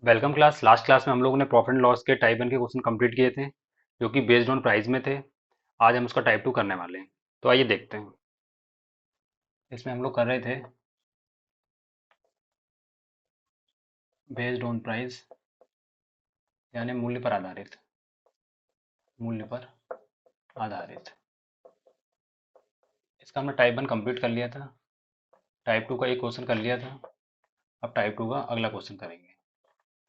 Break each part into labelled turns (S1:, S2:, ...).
S1: Welcome class. Last class में हम लोगों ने प्रॉफिट एंड लॉस के टाइप 1 के क्वेश्चन कंप्लीट किए थे, जो कि बेस्ड ऑन प्राइस में थे। आज हम उसका टाइप 2 करने वाले हैं। तो आइए देखते हैं। इसमें हम लोग कर रहे थे बेस्ड ऑन प्राइस, यानी मूल्य पर आधारित। मूल्य पर आधारित इसका हमने टाइप 1 कंप्लीट कर लिया था। टाइप 2 का एक क्वेश्चन कर लिया था। अब टाइप 2 का अगला क्वेश्चन करेंगे,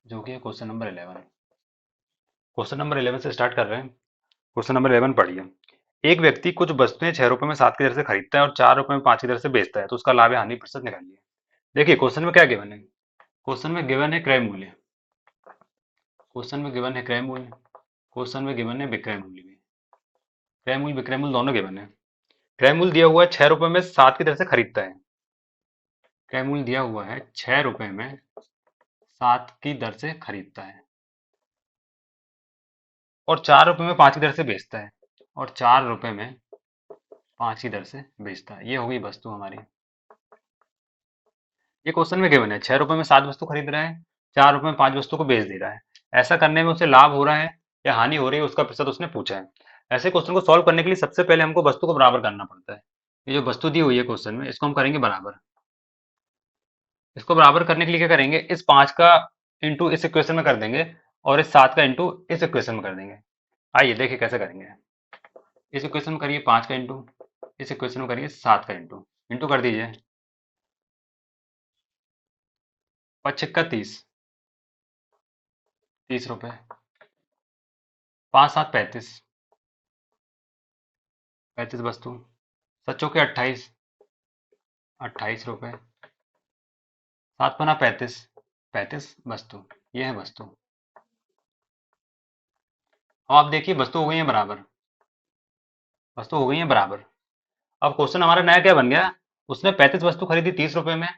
S1: जो कि है क्वेश्चन नंबर 11। क्वेश्चन नंबर 11 से स्टार्ट कर रहे हैं। क्वेश्चन नंबर 11 पढ़िए। एक व्यक्ति कुछ वस्तुएं 6 रुपए में 7 की दर से खरीदता है और 4 रुपए में 5 की दर से बेचता है, तो उसका लाभ या हानि प्रतिशत निकालिए। देखिए क्वेश्चन में क्या गिवन है। क्वेश्चन में गिवन है क्रय मूल्य। क्वेश्चन में गिवन है क्रय मूल्य। क्वेश्चन में गिवन है विक्रय मूल्य भी। क्रय मूल्य विक्रय मूल्य दोनों गिवन है। क्रय मूल्य दिया हुआ है 6 रुपए में 7 की दर से खरीदता है। क्रय मूल्य दिया हुआ है 6 रुपए में 7 की दर से खरीदता है और 4 रुपए में 5 की दर से बेचता है। और 4 रुपए में 5 की दर से बेचता है। ये हो गई वस्तु हमारी। ये क्वेश्चन में गिवन है 6 रुपए में 7 वस्तु खरीद रहा है, 4 रुपए में 5 वस्तु को बेच दे रहा है। ऐसा करने में उसे लाभ हो रहा है या हानि हो रही है, उसका प्रतिशत उसने पूछा है। ऐसे क्वेश्चन को सॉल्व करने के लिए सबसे पहले हमको वस्तु को बराबर करना पड़ता है। ये जो वस्तु दी हुई है क्वेश्चन में, इसको हम करेंगे बराबर। इसको बराबर करने के लिए क्या करेंगे, इस 5 का इंटू इस इक्वेशन में कर देंगे और इस 7 का इंटू इस इक्वेशन में कर देंगे। आइए देखिए कैसे करेंगे। इस इक्वेशन में करिए 5 का इंटू, इस इक्वेशन में करिए 7 का इंटू। इंटू कर दीजिए। 5 छक्का 30, 30 रुपए। 5 7 35, 35 वस्तु। 7 चौके 28, 28 रुपए। 7 पना 35, 35 वस्तु। ये है वस्तु। अब आप देखिए वस्तु हो गई है बराबर। वस्तु हो गई है बराबर। अब क्वेश्चन हमारा नया क्या बन गया। उसने 35 वस्तु खरीदी 30 रुपए में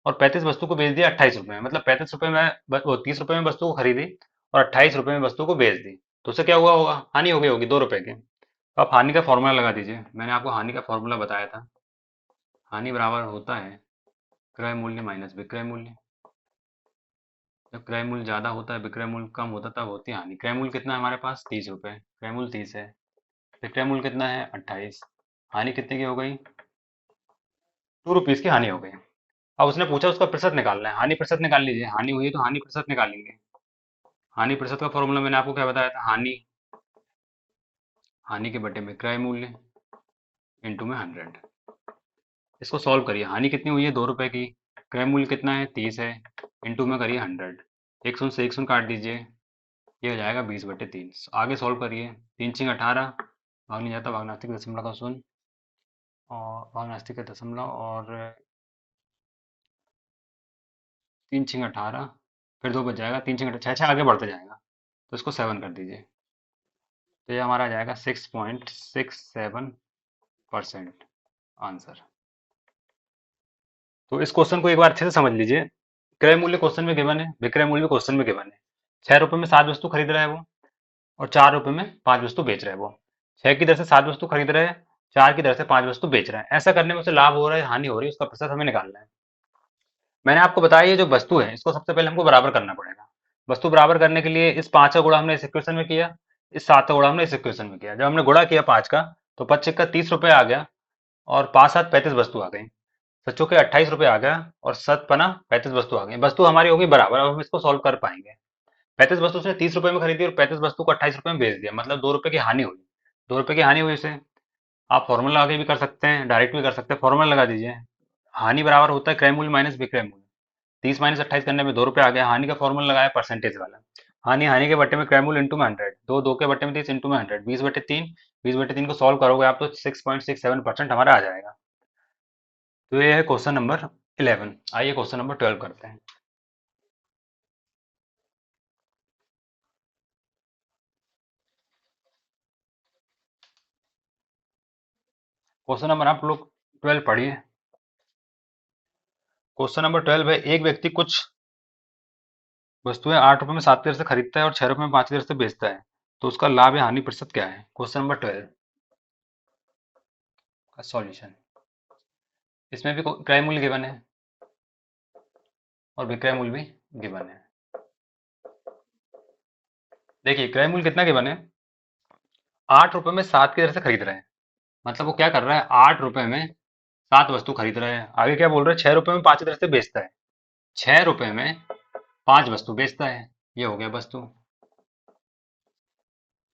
S1: और 35 वस्तु को बेच दिया 28 रुपए में। मतलब 35 रुपए में वो 30 रुपए में वस्तु को खरीदी और 28 रुपए में वस्तु को बेच दी। तो उससे क्या हुआ होगा, हानि हो गई होगी 2 रुपए की। तो आप हानि का फॉर्मूला लगा दीजिए। मैंने आपको हानि का फॉर्मूला बताया था। हानि बराबर होता है क्रय मूल्य माइनस विक्रय मूल्य। जब क्रय मूल्य ज्यादा होता है विक्रय मूल्य कम होता है, तब होती है हानि। क्रय मूल्य कितना है हमारे पास, 30 रुपए। क्रय मूल्य 30 है। विक्रय मूल्य कितना है, 28। हानि कितने की हो गई, 2 रुपीज की हानि हो गई। अब उसने पूछा उसका प्रतिशत निकालना है। हानि प्रतिशत निकाल लीजिए। हानि हुई है तो हानि प्रतिशत निकालेंगे। हानि प्रतिशत का फॉर्मूला मैंने आपको क्या बताया था, हानि, हानि के बटे में क्रय मूल्य इंटू में 100। इसको सॉल्व करिए। हानि कितनी हुई है, 2 रुपए की। क्रय मूल्य कितना है, 30 है। इंटू में करिए 100। एक शून्य से एक शून्य काट दीजिए। ये हो जाएगा 20/3। आगे सॉल्व करिए। 3 × 18, भाग नहीं जाता, भागनास्तिक दशमलव का शून्य और भागनास्तिक का दशमलव, और 3 × 18, फिर 2 बच जाएगा। 3 × 6 6 आगे बढ़ते जाएगा, तो इसको 7 कर दीजिए। तो ये हमारा आ जाएगा 6.67% आंसर। तो इस क्वेश्चन को एक बार अच्छे से समझ लीजिए। क्रय मूल्य क्वेश्चन में गिवन है, विक्रय मूल्य भी क्वेश्चन में गिवन है। 6 रुपए में 7 वस्तु खरीद रहा है वो, और 4 रुपए में 5 वस्तु बेच रहा है वो। 6 की दर से 7 वस्तु खरीद रहा है, 4 की दर से 5 वस्तु बेच रहा है। ऐसा करने में उसे लाभ हो रहा है, हानि हो रही है, उसका प्रतिशत हमें निकालना है। मैंने आपको बताया ये जो वस्तु है, इसको सबसे पहले हमको बराबर करना पड़ेगा। वस्तु बराबर करने के लिए इस 5 का गुणा हमने इस इक्वेशन में किया, इस 7 का गुणा हमने इस इक्वेशन में किया। जब हमने गुणा किया 5 का, तो 5 का 30 रुपए आ गया और 5 7 35 वस्तु आ गई। सच्चों के 28 रुपए आ गया और 7 पना 35 वस्तु आ गई। वस्तु हमारी होगी बराबर। अब हम इसको सॉल्व कर पाएंगे। 35 वस्तु उसने 30 रुपए में खरीदी और 35 वस्तु को 28 रुपए में बेच दिया, मतलब 2 रुपए की हानि हुई। 2 रुपए की हानि हुई उसे। आप फॉर्मूला आगे भी कर सकते हैं, डायरेक्ट भी कर सकते हैं। फॉर्मूला लगा दीजिए। हानि बराबर होता है क्रय मूल्य माइनस विक्रय मूल्य। 30 माइनस 28 करने में 2 रुपए आ गया। हानि का फॉर्मूला लगाया परसेंटेज वाला। हानि, हानि के बट्टे में क्रय मूल्य इंटू में 100। दो, दो के बट्टे में 30 इंटू में 100, 20/3। 20/3 को सॉल्व करोगे आप तो 6.67% हमारा आ जाएगा। तो ये है क्वेश्चन नंबर 11। आइए क्वेश्चन नंबर 12 करते हैं। क्वेश्चन नंबर आप लोग 12 पढ़िए। क्वेश्चन नंबर 12 है, एक व्यक्ति कुछ वस्तुएं 8 रुपए में 7 की दर से खरीदता है और 6 रुपए में 5 की दर से बेचता है, तो उसका लाभ या हानि प्रतिशत क्या है। क्वेश्चन नंबर 12 का सॉल्यूशन। इसमें भी क्रय मूल्य गिवन है और विक्रय मूल्य भी गिवन है। देखिए क्रय मूल्य कितना के बने, 8 रुपए में 7 की दर से खरीद रहे हैं। मतलब वो क्या कर रहा है, 8 रुपए में 7 वस्तु खरीद रहे हैं। आगे क्या बोल रहे हैं, 6 रुपए में 5 की दर से बेचता है। 6 रुपए में 5 वस्तु बेचता है, ये हो गया वस्तु।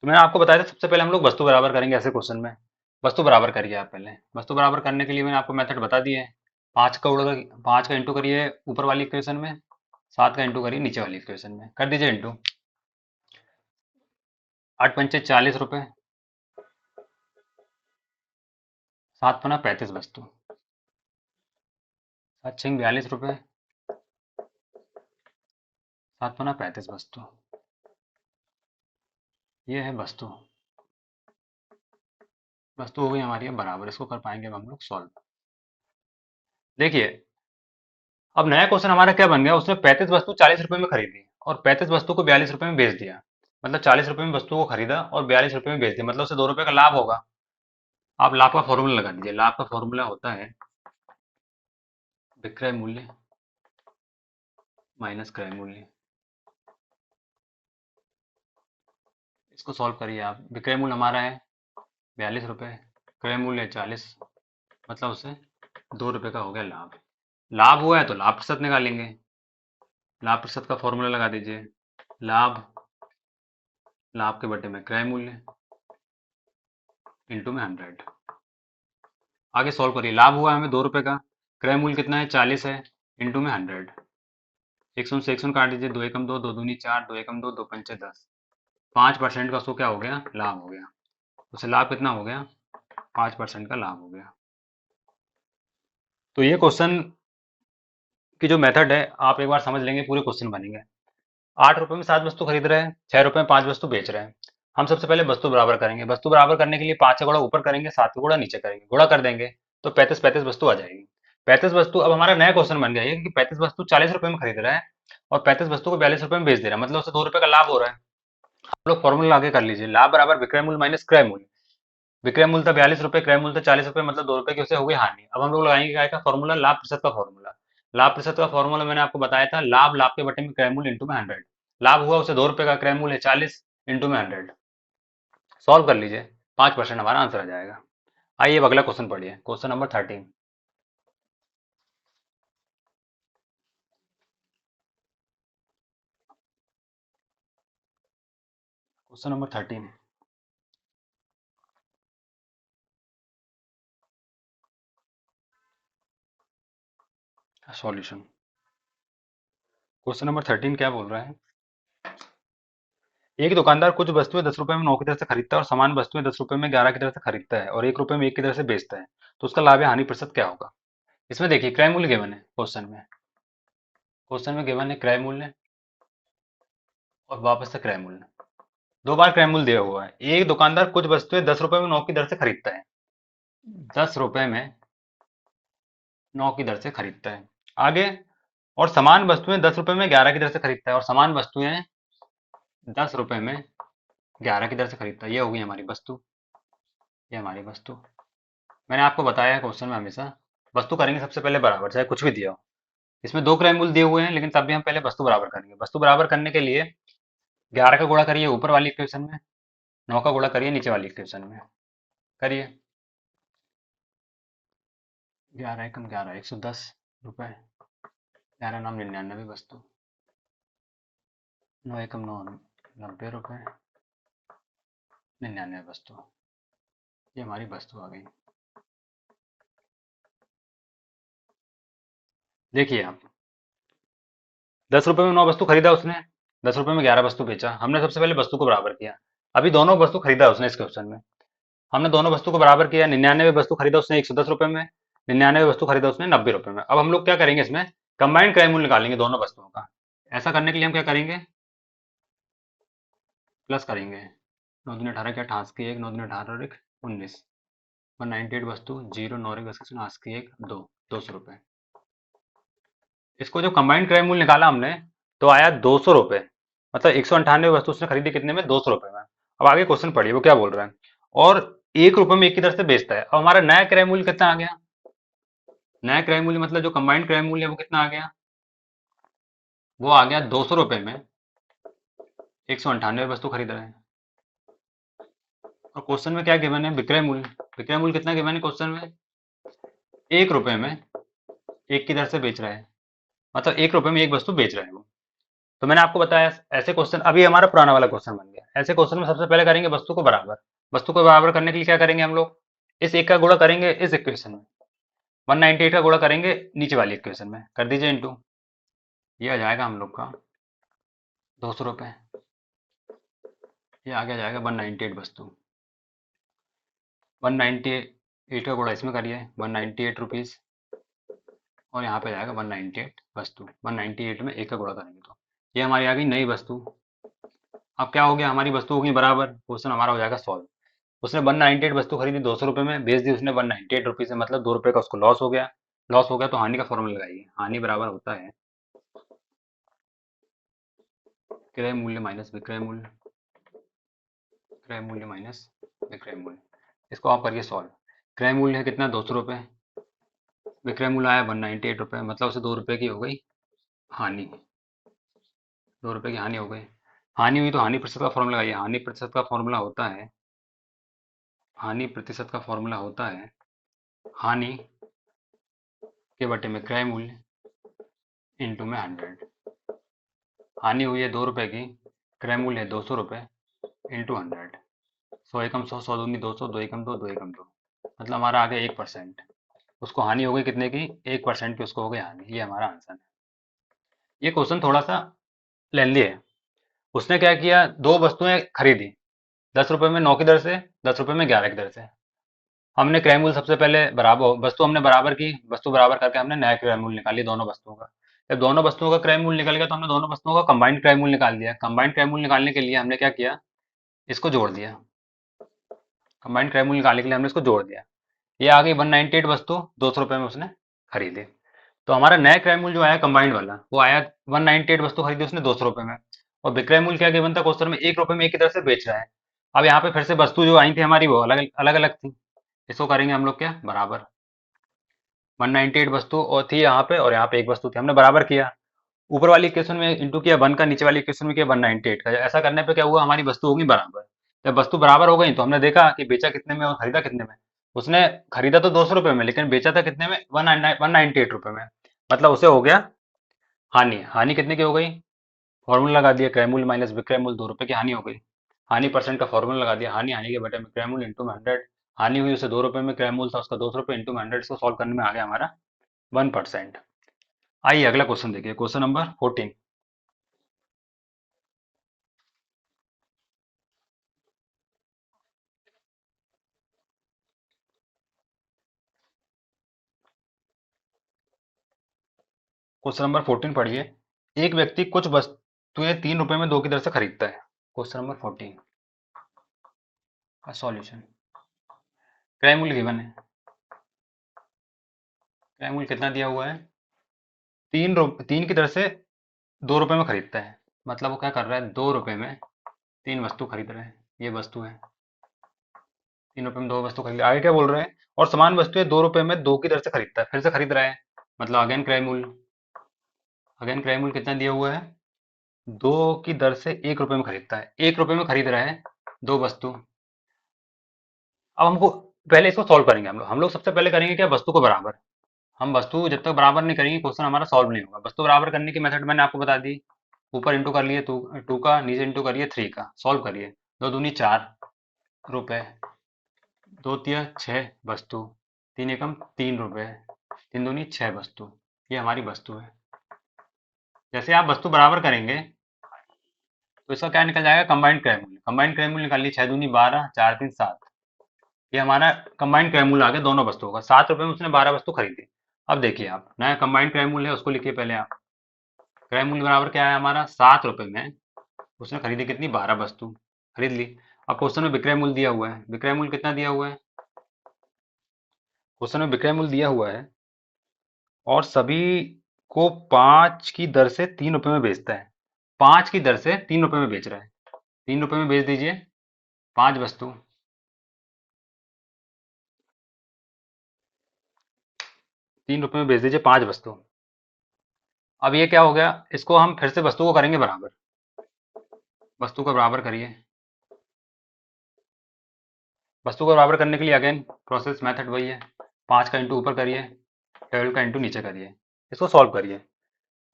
S1: तो मैंने आपको बताया था सबसे पहले हम लोग वस्तु बराबर करेंगे ऐसे क्वेश्चन में। वस्तु बराबर करिए आप पहले। वस्तु बराबर करने के लिए मैंने आपको मेथड बता दिए। 5 का इंटू करिए ऊपर वाली इक्वेशन में, 7 का इंटू करिए नीचे वाली इक्वेशन में, कर दीजिए इंटू। 8 पंचे 40 रुपए, 7 पना 35 वस्तु, 7 6 42 रुपए, 7 पना 35 वस्तु, ये है वस्तु। वस्तु हो गई हमारी है बराबर, इसको कर पाएंगे अब हम लोग सॉल्व। देखिए अब नया क्वेश्चन हमारा क्या बन गया, उसने 35 वस्तु 40 रुपए में खरीदी और 35 वस्तु को 42 रुपए में बेच दिया। मतलब 40 रुपए में वस्तु को खरीदा और 42 रुपए में बेच दिया, मतलब उसे 2 रुपए का लाभ होगा। आप लाभ का फॉर्मूला लगा दीजिए। लाभ का फॉर्मूला होता है विक्रय मूल्य माइनस क्रय मूल्य। इसको सॉल्व करिए आप। विक्रय मूल्य हमारा है 42 रुपए, क्रय मूल्य है 40, मतलब उसे 2 रुपए का हो गया लाभ। लाभ हुआ है तो लाभ प्रतिशत निकालेंगे। लाभ प्रतिशत का फॉर्मूला लगा दीजिए। लाभ, लाभ के बटे में क्रय मूल्य इंटू में 100। आगे सॉल्व करिए। लाभ हुआ है हमें 2 रुपए का, क्रय मूल्य कितना है 40 है, इंटू में 100। एक शून्य से एक शून्य काट दीजिए, 2 एकम 2, 2 दूनी 4, 2 एकम 2, 2 पंचे 10। 5% का उसको क्या हो गया, लाभ हो गया। उसे लाभ कितना हो गया, 5% का लाभ हो गया। तो ये क्वेश्चन की जो मेथड है आप एक बार समझ लेंगे पूरे क्वेश्चन बनेंगे। 8 रुपए में 7 वस्तु खरीद रहे हैं, 6 रुपए में 5 वस्तु बेच रहे हैं। हम सबसे पहले वस्तु बराबर करेंगे। वस्तु बराबर करने के लिए 5 का गुणा ऊपर करेंगे, 7 का गुणा नीचे करेंगे, गुणा कर देंगे तो 35 वस्तु आ जाएगी। 35 वस्तु, अब हमारा नया क्वेश्चन बन गया है कि 35 वस्तु 40 रुपए में खरीद रहा है और 35 वस्तु को 42 रुपए में बेच दे रहा है, मतलब उसे 2 रुपए का लाभ हो रहा है। हम लोग फॉर्मूला आगे कर लीजिए। लाभ बराबर विक्रय मूल्य माइनस क्रय मूल्य। विक्रय मूल्य था 42 रुपए, क्रय मूल्य था 40 रुपए, मतलब 2 रुपए की उसे हो गई हानि। अब हम लोग लगाएंगे क्या का फॉर्मूला, लाभ प्रतिशत का फॉर्मूला। लाभ प्रतिशत का फॉर्मूला मैंने आपको बताया था, लाभ लाभ के बटे में क्रय मूल्य इंटू में 100। लाभ हुआ उसे 2 रुपए का, क्रय मूल्य 40 इंटू में 100। सॉल्व कर लीजिए, 5% हमारा आंसर आ जाएगा। आइए अब अगला क्वेश्चन पढ़िए, question number 13। Question number 13 solution. Question number 13 क्या बोल रहा है, एक दुकानदार कुछ वस्तुएं 10 रुपए में 9 की दर से खरीदता है और समान वस्तुएं 10 रुपए में 11 की दर से खरीदता है और 1 रुपए में 1 की दर से बेचता है, तो उसका लाभ या हानि प्रतिशत क्या होगा। इसमें देखिए क्रय मूल्य गिवन है क्वेश्चन में गिवन है क्रय मूल्य और वापस से क्रय मूल्य। 2 बार क्रय मूल्य दिया हुआ है। एक दुकानदार कुछ वस्तुएं 10 रुपए में 9 की दर से खरीदता है, 10 रुपए में 9 की दर से खरीदता है। आगे, और समान वस्तुएं 10 रुपए में 11 की दर से खरीदता है और समान वस्तुएं 10 रुपए में 11 की दर से खरीदता है, ये होगी हमारी वस्तु। ये हमारी वस्तु। मैंने आपको बताया है क्वेश्चन में हमेशा वस्तु करेंगे सबसे पहले बराबर, चाहे कुछ भी दिया हो। इसमें 2 क्रय मूल्य दिए हुए हैं लेकिन तब भी हम पहले वस्तु बराबर करेंगे। वस्तु बराबर करने के लिए 11 का गुणा करिए ऊपर वाली इक्वेशन में, 9 का गुणा करिए नीचे वाली इक्वेशन में, करिए। 11 एकम 11, 110 रुपए, 11 9 99 वस्तु, 9 एकम 9 90 रुपए, 99 वस्तु, ये हमारी वस्तु आ गई। देखिए आप, 10 रुपए में 9 वस्तु खरीदा उसने, 10 रुपए में 11 वस्तु बेचा। हमने सबसे पहले वस्तु को बराबर किया। अभी दोनों वस्तु खरीदा उसने इस क्वेश्चन में, हमने दोनों वस्तु को बराबर किया। 99 वस्तु खरीदा उसने 110 रुपए में, 99 वस्तु खरीदा उसने 90 रुपए में। अब हम लोग क्या करेंगे, इसमें कंबाइंड क्रय मूल्य निकालेंगे दोनों वस्तुओं का। ऐसा करने के लिए हम क्या करेंगे, प्लस करेंगे। 9 दूनी 18 के 88 1, 9 दूनी 18 और 1 19, 198 वस्तु, 0 9 88 1 2, 200 रुपए। इसको जो कंबाइंड क्रय मूल्य निकाला हमने तो आया 200 रुपए, मतलब 198 वस्तु उसने खरीदी कितने में, 200 रुपए में। अब आगे क्वेश्चन पढ़िए वो क्या बोल रहा है। और 1 रुपए में 1 की दर से बेचता है। अब हमारा नया क्रय मूल्य कितना आ गया, नया क्रय मूल्य मतलब जो कंबाइंड क्रय मूल्य है वो कितना आ गया, वो आ गया 200 रुपए में 198 वस्तु खरीद रहे हैं। और क्वेश्चन में क्या गिवन है, विक्रय मूल्य। विक्रय मूल्य कितना गिवन है क्वेश्चन में, 1 रुपए में 1 की दर से बेच रहे हैं, मतलब 1 रुपए में एक वस्तु बेच रहे हैं वो। तो मैंने आपको बताया ऐसे क्वेश्चन, अभी हमारा पुराना वाला क्वेश्चन बन गया। ऐसे क्वेश्चन में सबसे पहले करेंगे वस्तु को बराबर। वस्तु को बराबर करने के लिए क्या करेंगे हम लोग, इस एक का गुणा करेंगे इस इक्वेशन में, 198 का गुणा करेंगे नीचे वाली इक्वेशन में, कर दीजिए इंटू। ये आ जाएगा हम लोग का 200 रुपये। ये आगे आ जाएगा 198 वस्तु, 198 का गुणा इसमें करिए 198 रुपीज़, और यहाँ पे जाएगा 198 वस्तु। 198 में एक का गुणा करेंगे तो ये हमारी आ गई नई वस्तु। अब क्या हो गया, हमारी वस्तु होगी बराबर, क्वेश्चन हमारा हो जाएगा सॉल्व। उसने 198 वस्तु खरीदी 200 रुपये में, बेच दी उसने 198 रुपीज़ से, मतलब 2 रुपये का उसको लॉस हो गया। लॉस हो गया तो हानि का फॉर्मूला लगाइए। हानि बराबर होता है क्रय मूल्य माइनस विक्रय मूल्य, क्रय मूल्य माइनस विक्रय मूल्य। इसको आप करिए सॉल्व। क्रय मूल्य है कितना, 200 रुपये, विक्रय मूल्य आया 198 रुपये, मतलब उसे 2 रुपये की हो गई हानि। 2 रुपये की हानि हो गई। हानि हुई तो हानि प्रतिशत का फॉर्मूला लगाइए। हानि प्रतिशत का फॉर्मूला होता है, हानि प्रतिशत का फॉर्मूला होता है हानि के बटे में क्रय मूल्य इंटू में 100। हानि हुई है 2 रुपये की, क्रय मूल्य है 200 रुपये, इंटू 100। 100 एकम 100, 100 दूनी 200, 2 एकम 2, 2 एकम 2, मतलब हमारा आ गया 1%। उसको हानि हो गई कितने की, 1% की उसको हो गई हानि। ये हमारा आंसर है। ये क्वेश्चन थोड़ा सा लेंदी है। उसने क्या किया, दो वस्तुएं खरीदी 10 रुपये में 9 की दर से, 10 रुपये में 11 की दर से। हमने क्रय मूल्य सबसे पहले बराबर, वस्तु हमने बराबर की, वस्तु बराबर करके हमने नया क्रय मूल्य निकाली दोनों वस्तुओं का। जब दोनों वस्तुओं का क्रय मूल्य निकल गया तो हमने दोनों वस्तुओं का कंबाइंड क्रय मूल्य निकाल दिया। कंबाइंड क्रय मूल्य निकालने के लिए हमने क्या किया, इसको जोड़ दिया। कंबाइंड क्रय मूल्य निकालने के लिए हमने इसको जोड़ दिया। ये आ गई 198 वस्तु 200 रुपये में उसने खरीदी। तो हमारा नया क्रय मूल्य जो आया कंबाइंड वाला, वो आया 198 वस्तु खरीदी उसने 200 रुपये में। और विक्रय मूल्य क्या गिवन था क्वेश्चन में, 1 रुपये में एक की तरफ से बेच रहा है। अब यहाँ पे फिर से वस्तु जो आई थी हमारी वो अलग अलग अलग थी। इसको करेंगे हम लोग क्या, बराबर। 198 वस्तु और थी यहाँ पे, और यहाँ पे एक वस्तु थी, हमने बराबर किया। ऊपर वाली इक्वेशन में इंटू किया 1 का, नीचे वाली इक्वेशन में किया 198 का। ऐसा करने पे क्या हुआ, हमारी वस्तु होगी बराबर। जब वस्तु बराबर हो गई तो हमने देखा कि बेचा कितने में और खरीदा कितने में। उसने खरीदा तो 200 रुपये में, लेकिन बेचा था कितने में, 198 रुपये में, मतलब उसे हो गया हानि। हानि कितने की हो गई, फॉर्मूला लगा दिया, क्रय मूल्य माइनस विक्रय मूल्य, 2 रुपये की हानि हो गई। हानि परसेंट का फॉर्मूला लगा दिया, हानि हानि के बटे में क्रय मूल्य इंटू में 100। हानि हुई उसे 2 रुपये में, क्रय मूल्य था उसका 200 रुपये, इंटू में 100। इसको सॉल्व करने में आ गया हमारा 1%। आइए अगला क्वेश्चन देखिए, क्वेश्चन नंबर 14। क्वेश्चन नंबर 14 पढ़िए। एक व्यक्ति कुछ वस्तुएं 3 रुपए में 2 की दर से खरीदता है। क्वेश्चन नंबर 14 का सॉल्यूशन। क्रय मूल्य गिवन है, क्रय मूल्य कितना दिया हुआ है, 3 की दर से 2 रुपए में खरीदता है। मतलब वो क्या कर रहा है, 2 रुपए में 3 वस्तु खरीद रहे हैं। ये वस्तु है, 3 रुपए में 2 वस्तु खरीद, आगे क्या बोल रहे हैं, और समान वस्तुएं 2 रुपए में 2 की दर से खरीदता है, फिर से खरीद रहा है, मतलब अगेन क्रय मूल्य। अगेन क्रय मूल्य कितना दिया हुआ है, 2 की दर से 1 रुपए में खरीदता है, 1 रुपए में खरीद रहा है 2 वस्तु। अब हमको पहले इसको सॉल्व करेंगे हम लोग सबसे पहले करेंगे क्या, वस्तु को बराबर। हम वस्तु जब तक बराबर नहीं करेंगे क्वेश्चन हमारा सॉल्व नहीं होगा। वस्तु बराबर करने की मेथड मैंने आपको बता दी। ऊपर इंटू कर लिए 2 का, नीचे इंटू करिए 3 का, सॉल्व करिए। 2 दूनी 4 रुपए, 2 तिया 6 वस्तु, 3 एकम 3 रुपए, 3 दूनी 6 वस्तु। ये हमारी वस्तु है। जैसे आप वस्तु बराबर करेंगे तो इसका क्या निकल जाएगा, कंबाइंड क्रय मूल्य। कंबाइंड क्रय मूल्य निकालिए, 6 दूनी 12, 4 3 7। ये हमारा कंबाइंड क्रय मूल्य आ गया दोनों वस्तुओं का। 7 रुपए में उसने 12 वस्तु खरीदी। अब देखिए आप, नया कंबाइंड क्रय मूल्य है उसको लिखिए पहले आप। क्रय मूल्य बराबर क्या है हमारा, 7 रुपए में उसने खरीदी कितनी, 12 वस्तु खरीद ली। अब क्वेश्चन में विक्रय मूल्य दिया हुआ है, विक्रय मूल्य कितना दिया हुआ है, क्वेश्चन में विक्रय मूल्य दिया हुआ है, और सभी को 5 की दर से 3 रुपए में बेचता है। 5 की दर से 3 रुपए में बेच रहा है, 3 रुपए में बेच दीजिए 5 वस्तु, 3 रुपए में बेच दीजिए 5 वस्तु। अब ये क्या हो गया, इसको हम फिर से वस्तु को करेंगे बराबर। वस्तु को बराबर करिए। वस्तु को बराबर करने के लिए अगेन प्रोसेस मेथड वही है, 5 का इंटू ऊपर करिए, 12 का इंटू नीचे करिए, इसको सॉल्व करिए।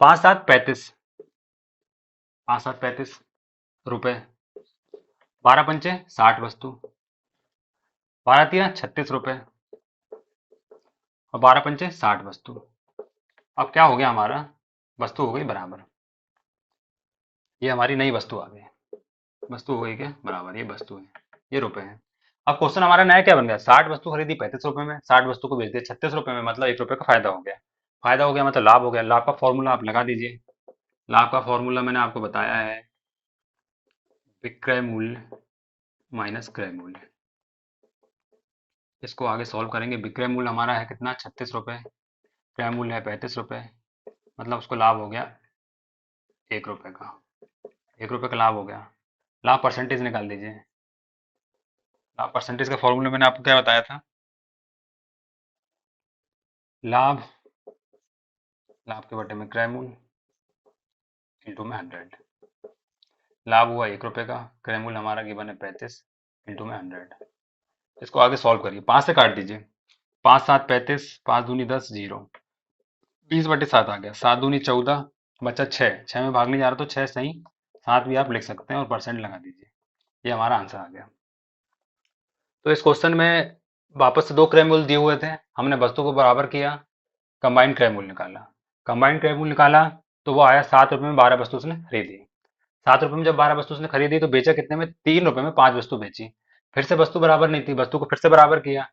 S1: 5 7 35, 5 7 35 रुपए, 12 पंचे 60 वस्तु, 12 3 36 रुपए और 12 पंचे 60 वस्तु। अब क्या हो गया हमारा, वस्तु हो गई बराबर, ये हमारी नई वस्तु आ गई, वस्तु हो गई क्या बराबर, ये वस्तु है, ये रुपए है। अब क्वेश्चन हमारा नया क्या बन गया, 60 वस्तु खरीदी 35 रुपए में, 60 वस्तु को बेच दिया 36 रुपए में, मतलब 1 रुपए का फायदा हो गया। फायदा हो गया मतलब लाभ हो गया। लाभ का फॉर्मूला आप लगा दीजिए। लाभ का फॉर्मूला मैंने आपको बताया है, विक्रय मूल्य माइनस क्रय मूल्य। इसको आगे सॉल्व करेंगे। विक्रय मूल्य हमारा है कितना, 36 रुपए, क्रय मूल्य है 35 रुपए, मतलब उसको लाभ हो गया 1 रुपए का, 1 रुपए का लाभ हो गया। लाभ परसेंटेज निकाल दीजिए। लाभ परसेंटेज का फॉर्मूला मैंने आपको क्या बताया था, लाभ, लाभ के बटे में क्रय मूल्य इंटू में 100। लाभ हुआ 1 रुपए का, क्रय मूल्य हमारा गिवन है 35 इंटू में 100। इसको आगे सॉल्व करिए, 5 से काट दीजिए, 5 7 35, 5 दूनी 10, 0, 20/7 आ गया, 7 दूनी 14, बचा 6, 6 में भागने जा रहा तो 6 सही, 7 भी आप लिख सकते हैं और परसेंट लगा दीजिए, ये हमारा आंसर आ गया। तो इस क्वेश्चन में वापस से 2 क्रय मूल्य दिए हुए थे, हमने वस्तु को बराबर किया, कंबाइंड क्रय मूल्य निकाला। कंबाइंड क्रय मूल्य निकाला तो वो आया 7 रुपए में 12 वस्तु उसने खरीदी। 7 रुपए में जब 12 वस्तु उसने खरीदी तो बेचा कितने में, 3 रुपए में 5 वस्तु बेची। फिर से वस्तु बराबर नहीं थी, वस्तु को फिर से बराबर किया,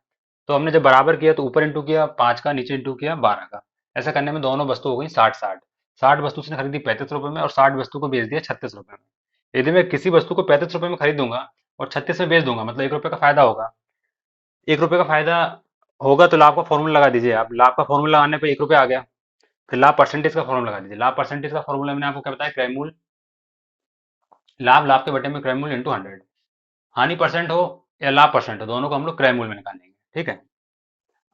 S1: तो हमने जब बराबर किया तो ऊपर इंटू किया 5 का, नीचे इंटू किया 12 का। ऐसा करने में दोनों वस्तु हो गई 60-60। 60 वस्तु उसने खरीदी 35 रुपए में और 60 वस्तु को बेच दिया 36 रुपए में। यदि मैं किसी वस्तु को 35 रुपए में खरीदूंगा और 36 में बेच दूंगा, मतलब 1 रुपए का फायदा होगा। 1 रुपए का फायदा होगा तो लाभ का फॉर्मूला लगा दीजिए आप। लाभ का फॉर्मूला लगाने पर 1 रुपया आ गया। फिर लाभ परसेंटेज का फॉर्मूला लगा दीजिए। लाभ परसेंटेज का फॉर्मूला मैंने आपको क्या बताया, क्रय मूल्य, लाभ लाभ के बटे में क्रय मूल्य इंटू 100। हानि परसेंट हो या लाभ परसेंट हो, दोनों को हम लोग क्रय मूल्य में निकालेंगे। ठीक है।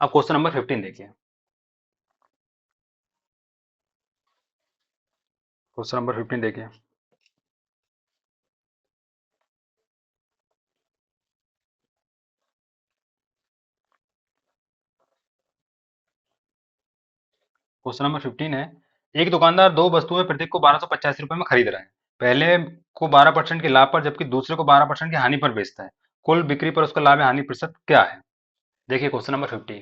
S1: अब क्वेश्चन नंबर 15 देखिए। क्वेश्चन नंबर 15 देखिए। क्वेश्चन नंबर 15 है, एक दुकानदार दो वस्तुएं प्रत्येक को 1285 रुपए में खरीद रहा है। पहले को 12% के लाभ पर जबकि दूसरे को 12% की हानि पर बेचता है। कुल बिक्री पर उसका लाभ या हानि प्रतिशत क्या है। देखिए क्वेश्चन नंबर 15,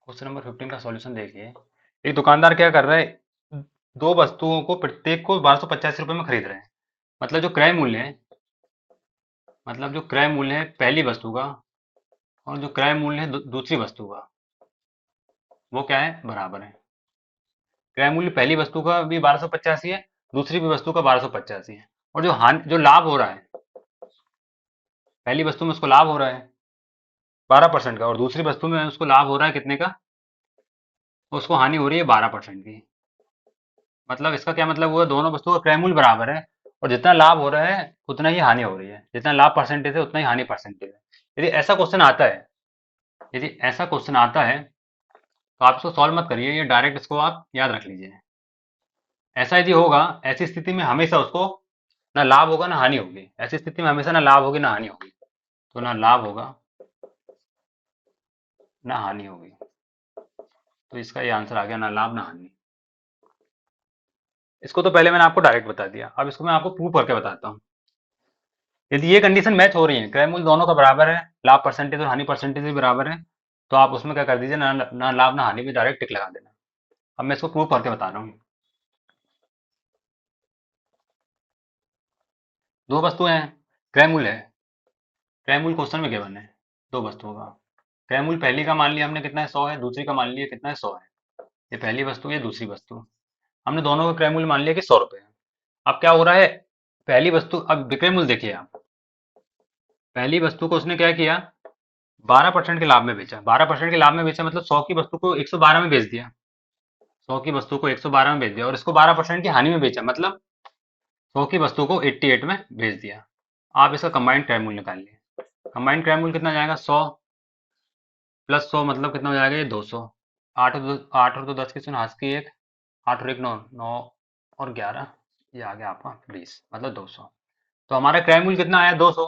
S1: क्वेश्चन नंबर 15 का सॉल्यूशन देखिए। एक दुकानदार क्या कर रहा है, दो वस्तुओं को प्रत्येक को 1285 रुपए में खरीद रहे हैं। मतलब जो क्रय मूल्य है, मतलब जो क्रय मूल्य है पहली वस्तु का और जो क्रय मूल्य है दूसरी वस्तु का, वो क्या है, बराबर है। क्रय मूल्य पहली वस्तु का भी 1285 है, दूसरी भी वस्तु का 1285 है। और जो लाभ हो रहा है, पहली वस्तु में उसको लाभ हो रहा है 12% का और दूसरी वस्तु में उसको लाभ हो रहा है कितने का, उसको हानि हो रही है 12% की। मतलब इसका क्या मतलब हुआ, दोनों वस्तुओं का क्रय मूल्य बराबर है और जितना लाभ हो रहा है उतना ही हानि हो रही है, जितना लाभ परसेंटेज है उतना ही हानि परसेंटेज है। यदि ऐसा क्वेश्चन आता है, यदि ऐसा क्वेश्चन आता है तो आप इसको सॉल्व मत करिए, ये डायरेक्ट इसको आप याद रख लीजिए। ऐसा यदि होगा, ऐसी स्थिति में हमेशा उसको ना लाभ होगा ना हानि होगी। ऐसी स्थिति में हमेशा ना लाभ होगी ना हानि होगी। तो ना लाभ होगा ना हानि होगी, तो इसका ये आंसर आ गया, ना लाभ ना हानि। इसको तो पहले मैंने आपको डायरेक्ट बता दिया, अब इसको मैं आपको प्रूव करके बताता हूँ। यदि ये कंडीशन मैच हो रही है, क्रय मूल्य दोनों का बराबर है, लाभ परसेंटेज और हानि परसेंटेज भी बराबर है, तो आप उसमें क्या कर दीजिए, ना लाभ ना हानि भी डायरेक्ट टिक लगा देना। अब मैं इसको प्रूव करके बता रहा हूँ। दो वस्तुएं हैं, क्रय मूल्य है, क्रय मूल्य क्वेश्चन में गिवन है दो वस्तुओं का। क्रय मूल्य पहली का मान लिया हमने कितना है, 100 है, दूसरी का मान लिया कितना है, 100 है। ये पहली वस्तु, ये दूसरी वस्तु, हमने दोनों का क्रय मूल्य मान लिया कि 100 रुपए है। अब क्या हो रहा है, पहली वस्तु, अब विक्रय मूल्य देखिए आप, पहली वस्तु को उसने क्या किया, 12% के लाभ में बेचा। 12% के लाभ में बेचा मतलब 100 की वस्तु को 112 में बेच दिया, 100 की वस्तु को 112 में बेच दिया और इसको 12% की हानि में बेचा, मतलब 100 की वस्तु को 88 में बेच दिया। आप इसका कंबाइंड क्रय मूल्य निकाल लिए। कंबाइंड क्रय मूल्य कितना जाएगा, 100 प्लस 100 मतलब कितना हो जाएगा, ये 200। 8 और 2 10 की सुन, हाथ की एक, 8 और 1 9, 9 और 11, ये आ गया आपका 20 मतलब 200। तो हमारा क्रय मूल्य कितना आया 200।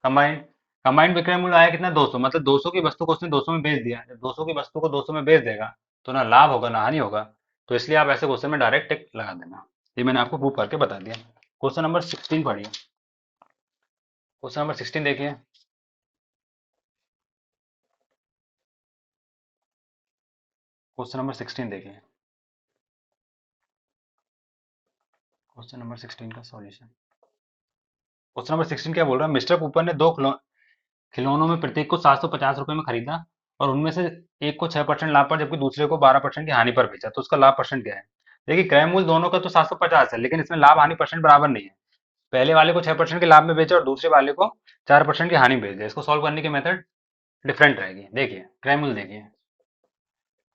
S1: कंबाइंड कंबाइंड विक्रय मूल्य आया कितना 200, मतलब 200 की वस्तु को उसने 200 में बेच दिया। जब 200 की वस्तु को 200 में बेच देगा तो ना लाभ होगा ना हानि होगा। तो इसलिए आप ऐसे क्वेश्चन में डायरेक्ट टिक लगा देना। ये मैंने आपको प्रूव करके बता दिया। क्वेश्चन नंबर 16 पढ़िए। क्वेश्चन नंबर 16 देखिए। क्वेश्चन नंबर 16 देखिए। क्वेश्चन नंबर 16 का सॉल्यूशन। क्वेश्चन नंबर 16 क्या बोल रहा है, मिस्टर कूपर ने दो खिलौनों में प्रत्येक को 750 रुपए में खरीदा और उनमें से एक को 6% लाभ पर जबकि दूसरे को 12% की हानि पर बेचा, तो उसका लाभ परसेंट क्या है। देखिए क्रय मूल्य दोनों का तो 750 है, लेकिन इसमें लाभ हानि परसेंट बराबर नहीं है। पहले वाले को 6% के लाभ में बेचा और दूसरे वाले को 4% की हानि बेच दिया। इसको सॉल्व करने की मेथड डिफरेंट रहेगी। देखिए क्रय मूल्य देखिए।